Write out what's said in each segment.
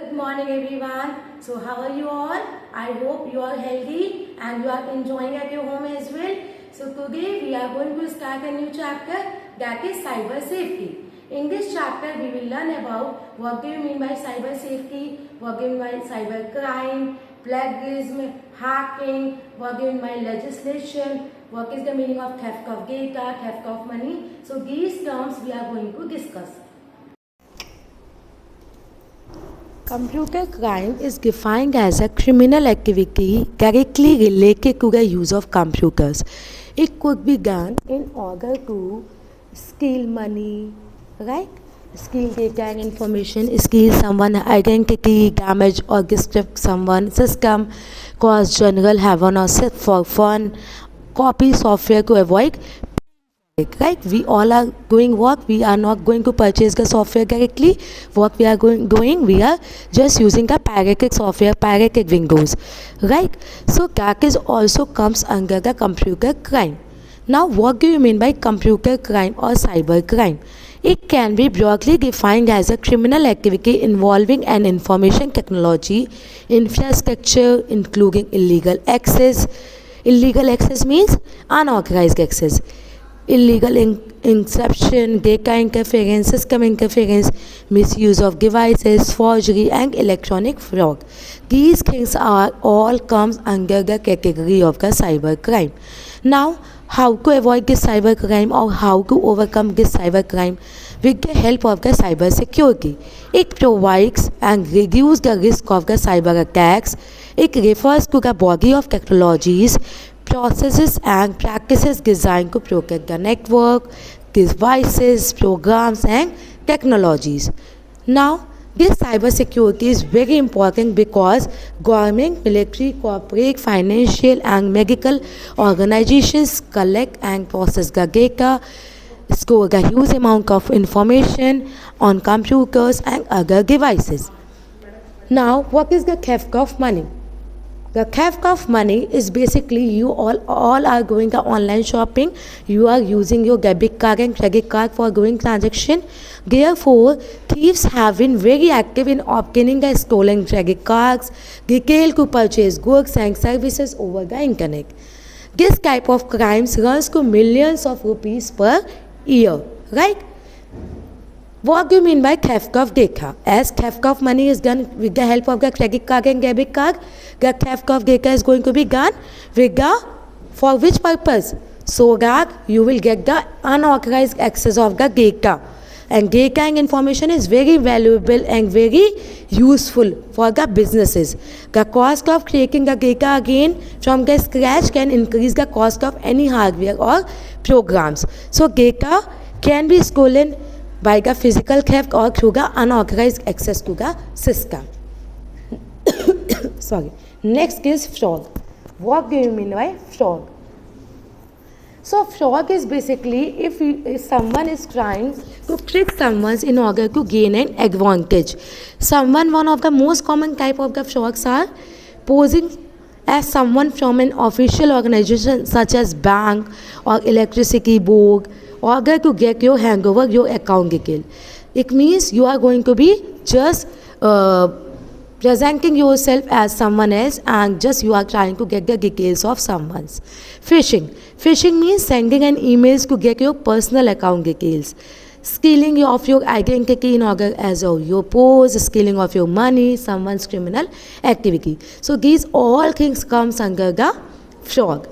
Good morning everyone. So how are you all? I hope you are healthy and you are enjoying at your home as well. So today we are going to start a new chapter, that is cyber safety. In this chapter we will learn about what do you mean by cyber safety, what do you mean by cyber crime, plagiarism, hacking, what do you mean by legislation, what is the meaning of theft of data, theft of money. So these terms we are going to discuss. Computer crime is defined as a criminal activity directly related to the use of computers. It could be done in order to steal money, right? Steal data and information, steal someone's identity, damage or disrupt someone's system, cause general havoc or for fun, copy software to avoid. Right, we all are doing work. We are not going to purchase the software directly. What we are doing, we are just using the pirated software, pirated Windows, right? So that is also comes under the computer crime. Now, what do you mean by computer crime or cyber crime? It can be broadly defined as a criminal activity involving an information technology infrastructure, including illegal access. Illegal access means unauthorized access. Illegal encryption, data interference, system interference, misuse of devices, forgery and electronic fraud. These things are all comes under the category of the cyber crime. Now, how to avoid this cyber crime or how to overcome this cyber crime? With the help of the cyber security. It provides and reduces the risk of the cyber attacks. It refers to the body of technologies, processes and practices designed to protect the network, devices, programs and technologies. Now, this cyber security is very important because government, military, corporate, financial and medical organizations collect and process the data, store a huge amount of information on computers and other devices. Now, what is the theft of money? The theft of money is basically you all are going to online shopping. You are using your debit card and credit card for doing transaction. Therefore, thieves have been very active in obtaining the stolen credit cards, detail to purchase goods and services over the internet. This type of crimes runs to millions of rupees per year, right? What do you mean by theft of data? As theft of money is done with the help of the credit card and debit card, the theft of data is going to be done with the, for which purpose? So that you will get the unauthorized access of the data. And data and information is very valuable and very useful for the businesses. The cost of creating the data again from the scratch can increase the cost of any hardware or programs. So data can be stolen by the physical theft or through the unauthorized access to the system. Sorry. Next is fraud. What do you mean by fraud? So fraud is basically if someone is trying to trick someone in order to gain an advantage. One of the most common type of the frauds are posing as someone from an official organization such as bank or electricity board, order to get your handover your account detail. It means you are going to be just presenting yourself as someone else and just you are trying to get the details of someone's. Phishing means sending an emails to get your personal account details. Stealing of your identity in order as your pose, stealing of your money, someone's criminal activity. So these all things comes under the fraud.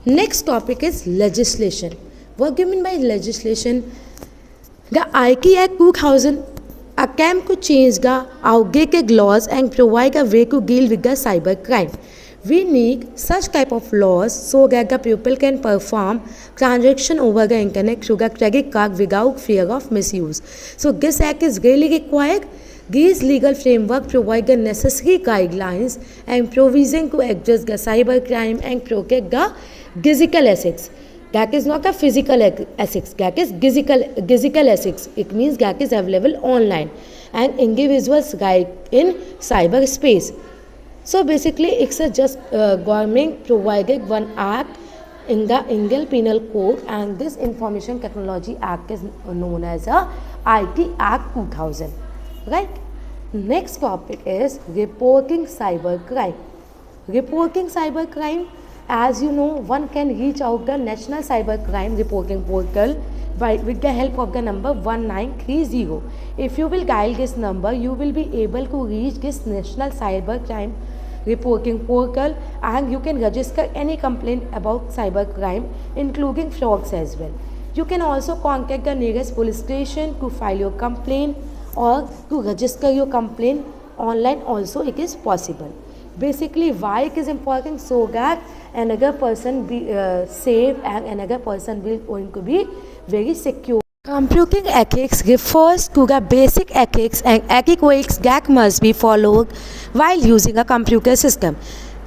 Next topic is legislation. What do you mean by legislation? The IT Act 2000 attempt to change the outdated laws and provide a way to deal with the cyber crime. We need such type of laws so that the people can perform transaction over the internet through the credit card without fear of misuse. So this act is really required. These legal framework provide the necessary guidelines and provision to address the cyber crime and protect the digital assets. That is not a physical assets, that is digital assets. It means that is available online and individuals right in cyberspace. So basically it's a just government provided one act in the Indian Penal Code, and this Information Technology Act is known as a IT Act 2000, right? Next topic is reporting cybercrime. Reporting cybercrime, as you know, one can reach out the National Cybercrime Reporting Portal with the help of the number 1930. If you will dial this number, you will be able to reach this National Cybercrime Reporting Portal, and you can register any complaint about cybercrime, including frauds as well. You can also contact the nearest police station to file your complaint or to register your complaint online also it is possible. Basically why it is important, so that another person be safe and another person will going to be very secure. Computing ethics refers to the basic ethics and etiquettes that must be followed while using a computer system.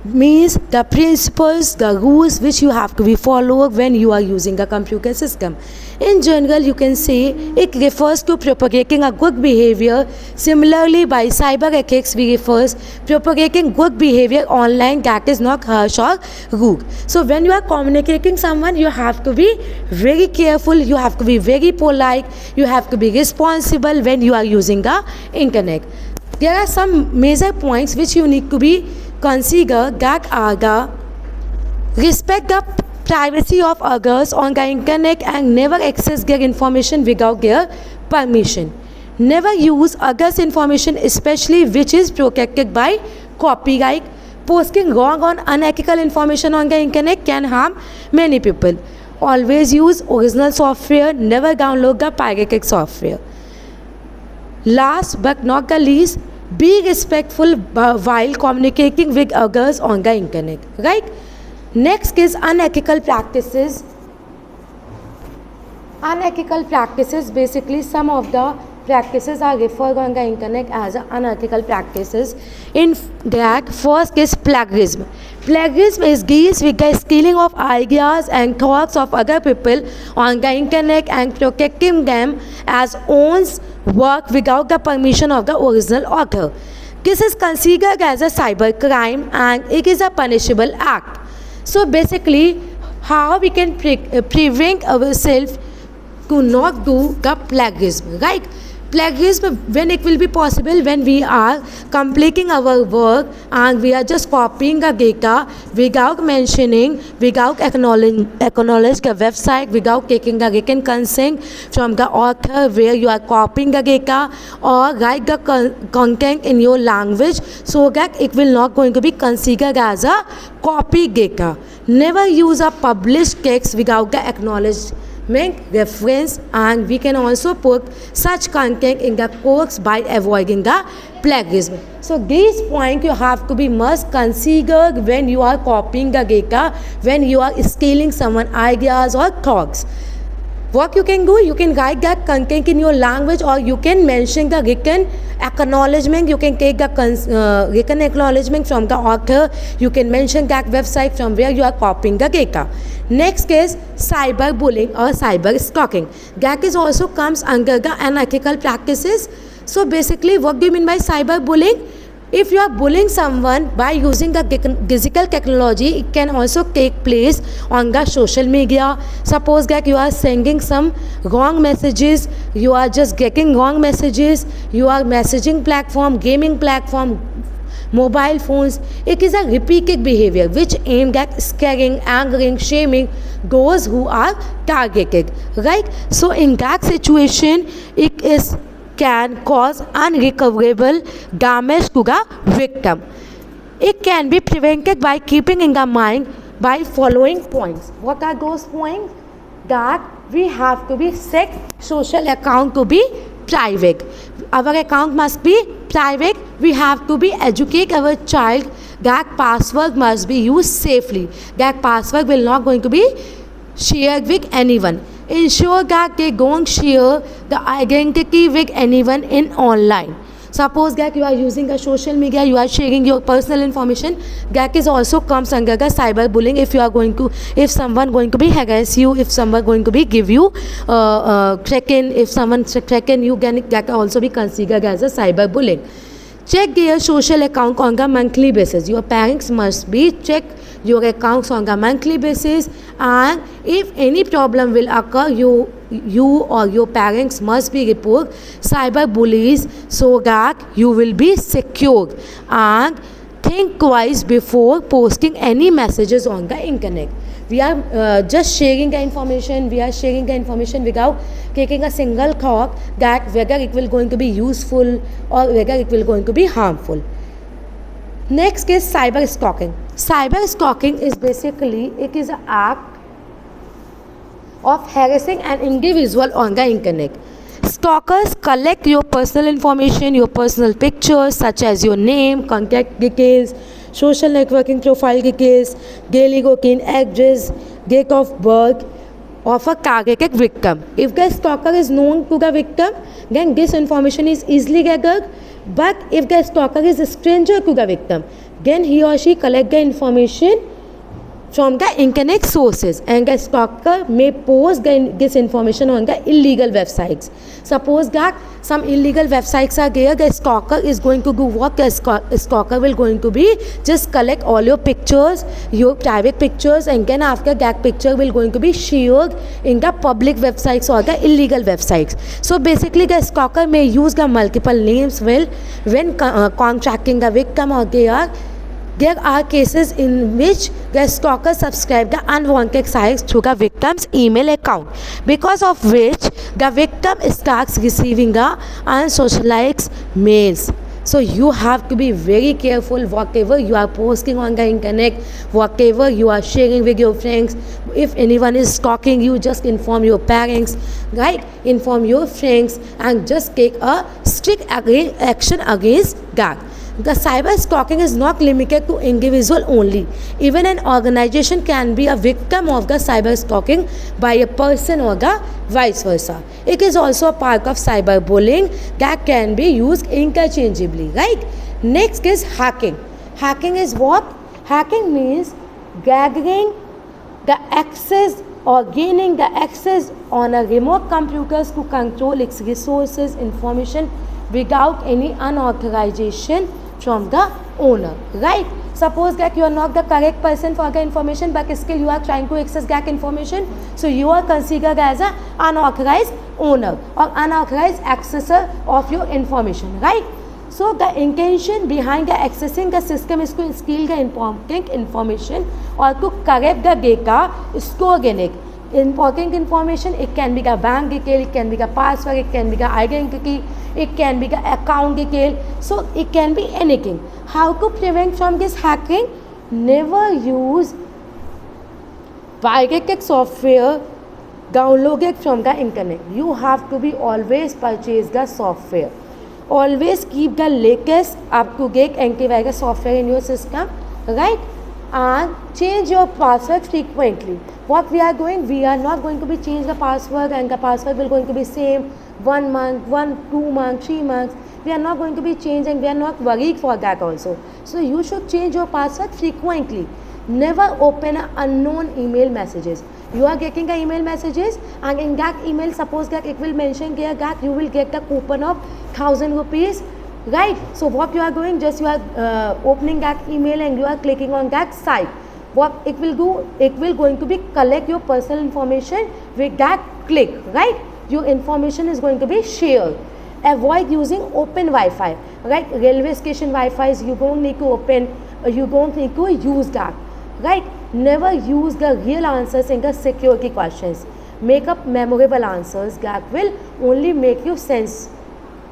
Means the principles, the rules which you have to be followed when you are using a computer system. In general, you can say it refers to propagating a good behavior. Similarly, by cyber ethics, we refers propagating good behavior online that is not harsh or rude. So when you are communicating someone, you have to be very careful, you have to be very polite, you have to be responsible when you are using the internet. There are some major points which you need to be consider, that are the respect the privacy of others on the internet and never access their information without their permission. Never use others' information, especially which is protected by copyright. Posting wrong or unethical information on the internet can harm many people. Always use original software, never download the pirated software. Last but not the least, be respectful while communicating with others on the internet, right? Next is unethical practices. Unethical practices, basically some of the practices are referred on the internet as unethical practices. In that, first is plagiarism. Plagiarism is deals with the stealing of ideas and thoughts of other people on the internet and protecting them as owns work without the permission of the original author. This is considered as a cybercrime and it is a punishable act. So basically, how we can prevent ourselves to not do the plagiarism, right? Plagiarism, when it will be possible, when we are completing our work and we are just copying the data without mentioning, without acknowledge the website, without taking the written consent from the author where you are copying the data, or write the content in your language so that it will not going to be considered as a copy data. Never use a published text without the acknowledgement reference, and we can also put such content in the course by avoiding the plagiarism. So these points you have to be must consider when you are copying the data, when you are stealing someone's ideas or thoughts. What you can do, you can write that content in your language, or you can mention the written acknowledgement. You can take the written acknowledgement from the author. You can mention that website from where you are copying the data. Next is cyberbullying or cyber stalking. That is also comes under the unethical practices. So basically, what do you mean by cyberbullying? If you are bullying someone by using the digital technology, it can also take place on the social media. Suppose that you are sending some wrong messages, you are just getting wrong messages, you are messaging platform, gaming platform, mobile phones. It is a repeated behavior which aimed at scaring, angering, shaming those who are targeted, right? So in that situation, it is can cause unrecoverable damage to the victim. It can be prevented by keeping in the mind by following points. What are those points? That we have to be set social account to be private. Our account must be private. We have to be educate our child that password must be used safely. That password will not going to be shared with anyone. Ensure that they don't share the identity with anyone in online. Suppose that you are using a social media, you are sharing your personal information, that is also comes under the cyberbullying. If you are going to, if someone going to be harass you, if someone going to be give you check-in, if someone check-in you, can that also be considered as a cyberbullying. Check their social account on a monthly basis. Your parents must be check your accounts on a monthly basis, and if any problem will occur, you or your parents must be report cyber bullies so that you will be secure. And think twice before posting any messages on the internet. We are just sharing the information. We are sharing the information without taking a single thought that whether it will going to be useful or whether it will going to be harmful. Next is cyber stalking. Cyber stalking is basically, it is an act of harassing an individual on the internet. Stalkers collect your personal information, your personal pictures such as your name, contact details, social networking profile details, daily routine address, date of birth of a targeted victim. If the stalker is known to the victim, then this information is easily gathered. But if the stalker is a stranger to the victim, then he or she collect the information from the internet sources, and the stalker may post this information on the illegal websites. Suppose that some illegal websites are there, the stalker is going to do what? The stalker will going to be just collect all your pictures, your private pictures, and then after that picture will going to be shared in the public websites or the illegal websites. So basically the stalker may use the multiple names when contacting the victim, or there are cases in which the stalker subscribe the unwanted sites to the victim's email account, because of which the victim starts receiving the unsocialized mails. So you have to be very careful whatever you are posting on the internet, whatever you are sharing with your friends. If anyone is stalking you, just inform your parents, right? Inform your friends and just take a strict action against that. The cyber stalking is not limited to individual only. Even an organization can be a victim of the cyber stalking by a person or the vice versa. It is also a part of cyberbullying that can be used interchangeably, right? Next is hacking. Hacking is what? Hacking means gathering the access or gaining the access on a remote computers to control its resources, information without any unauthorization from the owner, right? Suppose that you are not the correct person for the information, but still you are trying to access that information, so you are considered as an unauthorized owner or unauthorized accessor of your information, right? So the intention behind the accessing the system is to steal the important information or to corrupt the data stored in it. Important information, it can be the bank detail, it can be the password, it can be the identity, it can be the account detail, so it can be anything. How to prevent from this hacking? Never use pirated software downloaded from the internet. You have to be always purchase the software. Always keep the latest up-to-date antivirus software in your system, right? And change your password frequently. What we are doing, we are not going to be change the password and the password will going to be same 1 month, 2 months, 3 months. We are not going to be changing. We are not worried for that also. So you should change your password frequently. Never open unknown email messages. You are getting the email messages, and in that email, suppose that it will mention there that you will get the coupon of 1,000 rupees, right? So what you are doing, just you are opening that email and you are clicking on that site. What it will do, it will going to be collect your personal information with that click, right? Your information is going to be shared. Avoid using open Wi-Fi, right? Railway station Wi-Fi's, you don't need to open, you don't need to use that, right? Never use the real answers in the security questions. Make up memorable answers that will only make you sense,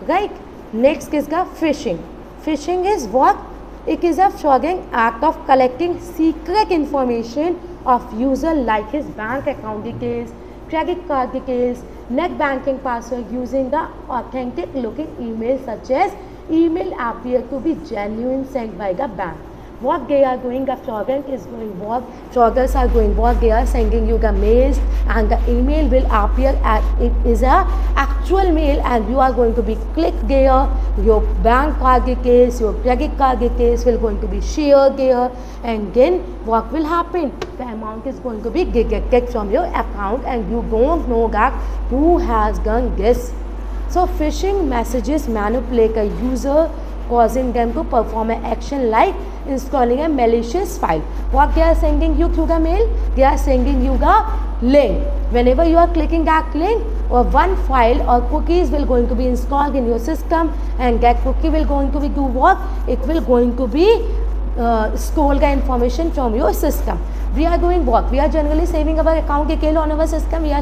right? Next is the phishing. Phishing is what? It is a fraudulent act of collecting secret information of user like his bank account details, credit card details, net banking password using the authentic looking email such as email appear to be genuine sent by the bank. What they are doing, the fraudulent is doing what? Fraudsters are doing what? They are sending you the mails and the email will appear as it is a actual mail, and you are going to be click there, your bank card details, your credit card details will going to be shared there, and then what will happen? The amount is going to be deducted from your account and you don't know that who has done this. So phishing messages manipulate a user causing them to perform an action like installing a malicious file. What they are sending you through the mail? They are sending you the link. Whenever you are clicking that link, or one file or cookies will going to be installed in your system, and that cookie will going to be do what? It will going to be store the information from your system. We are doing what? We are generally saving our account detail on our system. We are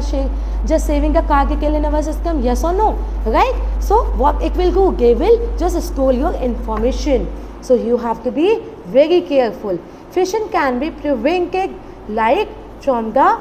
just saving the card detail in our system. Yes or no? Right? So what it will do? They will just store your information. So you have to be very careful. Phishing can be prevented like from the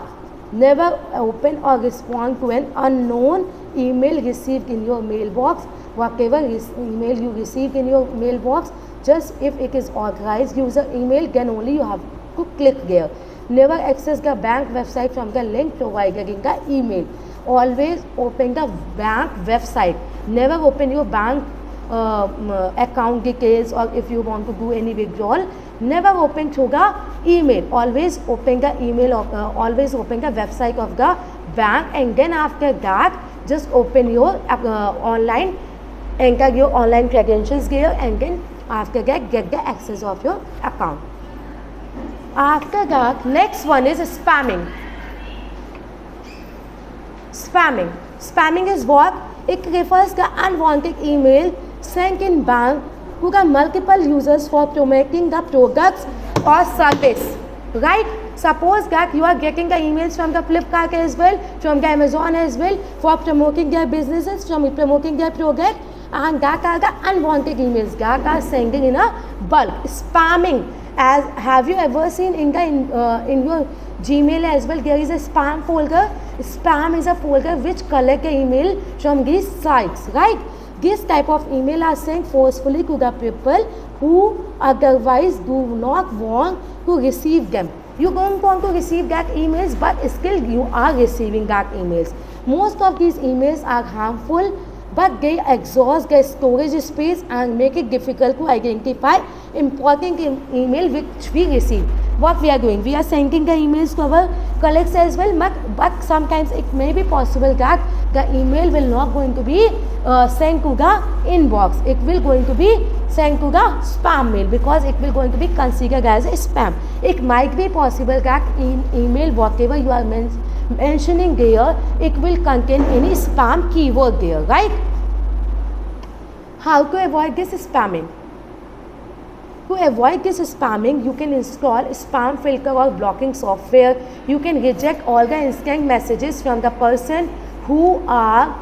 never open or respond to an unknown email received in your mailbox. Whatever email you received in your mailbox, just if it is authorized user email, then only you have to click there. Never access the bank website from the link provided in the email. Always open the bank website. Never open your bank account details, or if you want to do any withdrawal, never open through the email. Always open the email of always open the website of the bank, and then after that just open your online, enter your online credentials there, and then after that get the access of your account. After that, next one is spamming. Spamming is what? It refers to unwanted email sent in bank to the multiple users for promoting the products or service. Right? Suppose that you are getting the emails from the Flipkart as well, from the Amazon as well, for promoting their businesses, from promoting their product, and that are the unwanted emails that are sending in a bulk. Spamming. As have you ever seen in your Gmail as well, there is a spam folder. Spam is a folder which collect the email from these sites, right? This type of email are sent forcefully to the people who otherwise do not want to receive them. You don't want to receive that emails, but still you are receiving that emails. Most of these emails are harmful, but they exhaust their storage space and make it difficult to identify important email which we receive. What we are doing? We are sending the emails to our colleagues as well, but sometimes it may be possible that the email will not going to be sent to the inbox. It will going to be sent to the spam mail, because it will going to be considered as a spam. It might be possible that in email whatever you are mentioning there, it will contain any spam keyword there, right? How to avoid this spamming? To avoid this spamming, you can install spam filter or blocking software. You can reject all the instant messages from the person who are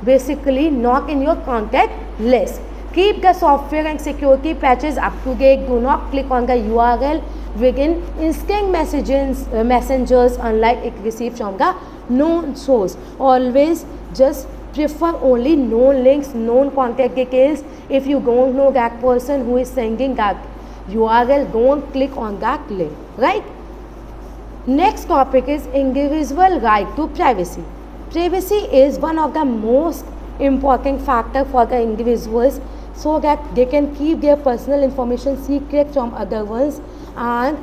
basically not in your contact list. Keep the software and security patches up to date. Do not click on the URL within instant messengers unlike it received from the known source. Always just prefer only known links, known contact details. If you don't know that person who is sending that URL, don't click on that link, right? Next topic is individual right to privacy. Privacy is one of the most important factor for the individuals, so that they can keep their personal information secret from other ones and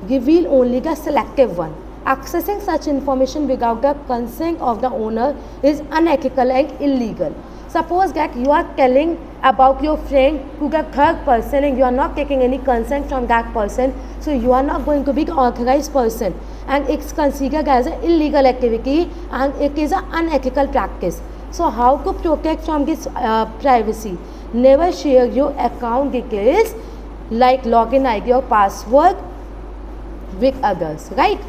reveal only the selective one. Accessing such information without the consent of the owner is unethical and illegal. Suppose that you are telling about your friend to the third person and you are not taking any consent from that person, so you are not going to be the authorized person, and it's considered as an illegal activity and it is an unethical practice. So how to protect from this privacy? Never share your account details like login ID or password with others, right?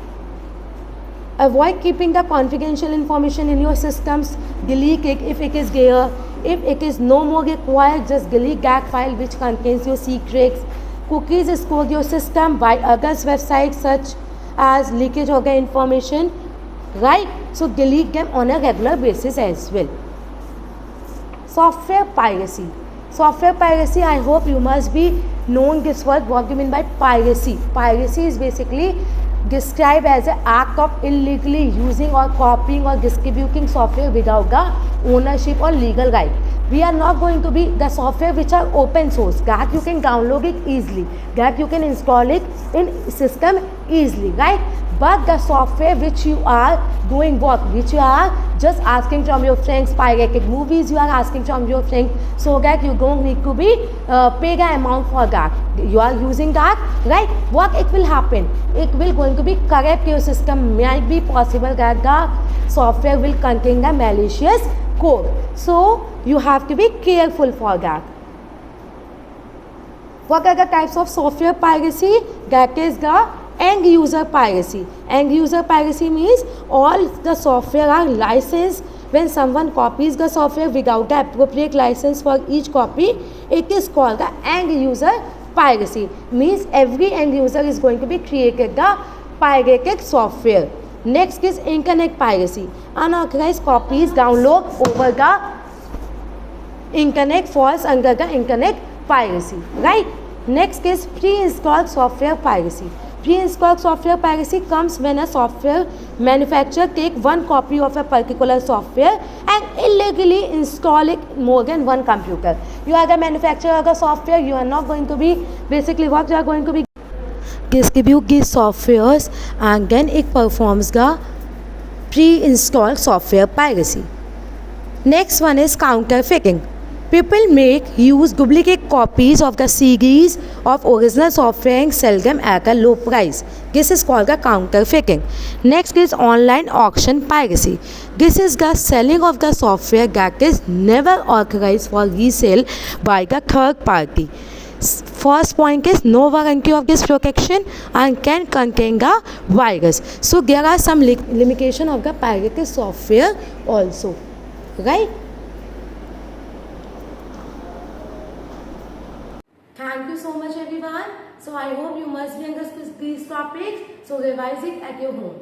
Avoid keeping the confidential information in your systems. Delete it if it is there. If it is no more required, just delete that file which contains your secrets. Cookies store your system by others' websites such as leakage of the information, right? So delete them on a regular basis as well. Software piracy. Software piracy, I hope you must be known this word. What do you mean by piracy? Piracy is basically described as an act of illegally using or copying or distributing software without the ownership or legal right. We are not going to be the software which are open source, that you can download it easily, that you can install it in system easily, right? but the software which you are doing work, which you are just asking from your friends, pirated movies you are asking from your friends, so that you don't need to be pay the amount for that. You are using that, right? What it will happen? It will going to be corrupt your system. Might be possible that the software will contain the malicious code. So you have to be careful for that. What are the types of software piracy? That is the end user piracy. End user piracy means all the software are licensed. When someone copies the software without the appropriate license for each copy, it is called the end user piracy. Means every end user is going to be created the pirated software. Next is internet piracy. Unauthorized copies download over the internet falls under the internet piracy, right? Next is pre-installed software piracy. Pre-installed software piracy comes when a software manufacturer take one copy of a particular software and illegally install it more than one computer. You are the manufacturer of the software, you are not going to be, basically what you are going to be distribute these softwares, and then it performs the pre-installed software piracy. Next one is counterfeiting. People use duplicate copies of the series of original software and sell them at a low price. This is called the counterfeiting. Next is online auction piracy. This is the selling of the software that is never authorized for resale by the third party. First point is no warranty of this protection and can contain the virus. So there are some limitation of the pirated software also, right? Thank you so much everyone. So I hope you must be understood these topics. So revise it at your home.